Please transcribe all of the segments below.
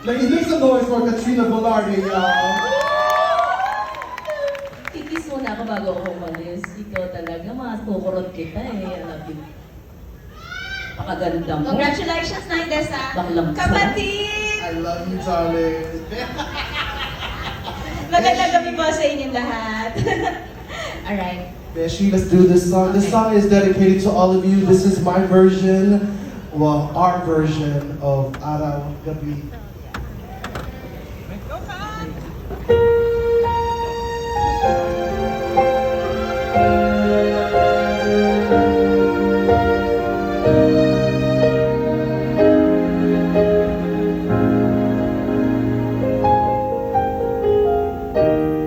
Ladies, make some noise for Katrina Velarde, y'all. Kikis muna ako bago ako umalis. Ikaw talaga, masukurot kita eh. Alapit. Pakaganda mo. Congratulations, Naidesa. Baklang Kapatid! I love you, darling. Magandang gabi po sa inyong lahat. Alright. Beshi, let's do this song. This song is dedicated to all of you. This is my version, well, our version of Araw Gabi.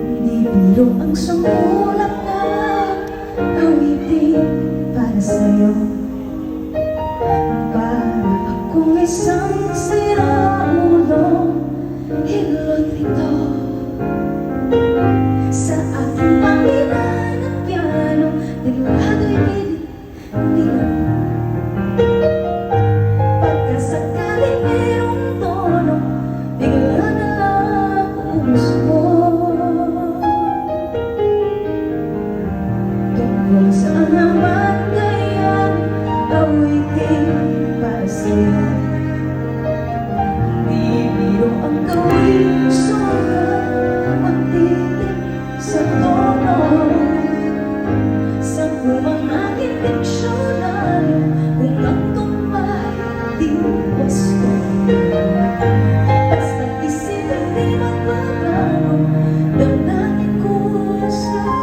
Hindi biro ang sumulat na awitin para sa'yo. Para akong isang siraulong hilot ito. Sa aking pangilan ng piano, biglado'y nilang. Pagkasakaling mayroong tono, bigla na lang puso. Tungkol saan naman kaya awitin para sa'yo. Di biro ang gawin sulat, magtitik sa tono. Sa kumang aking diksyonario, kung ang tumbay di gusto. Basta't isipin di magbabago, damdamin ko sa'yo.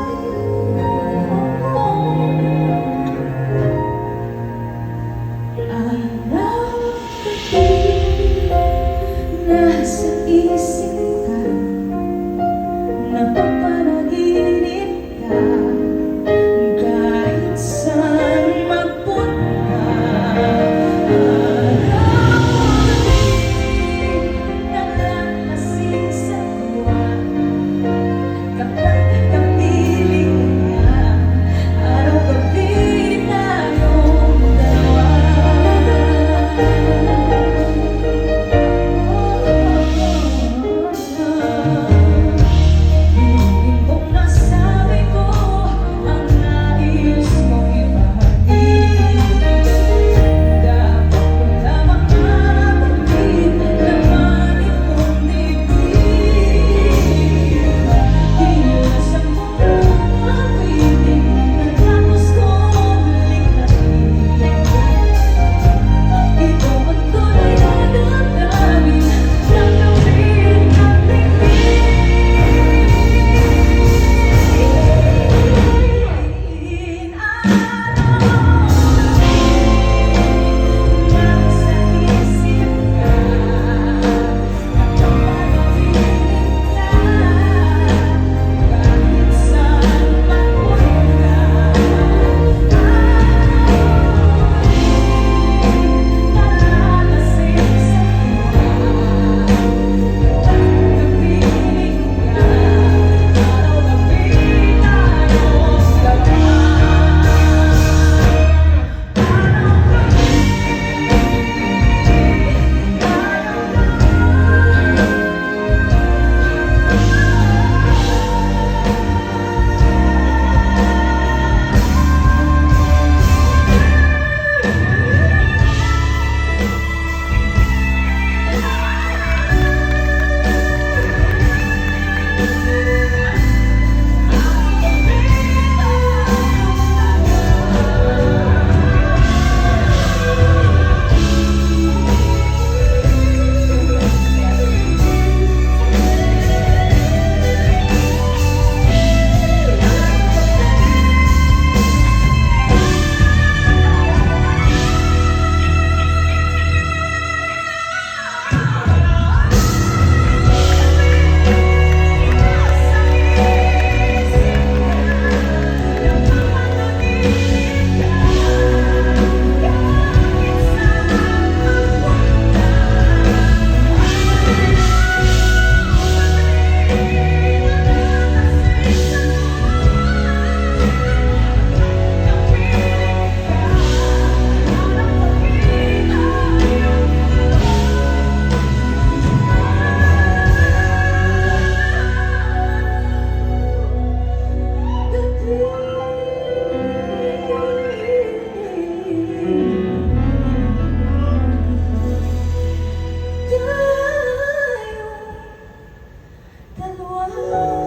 dalawa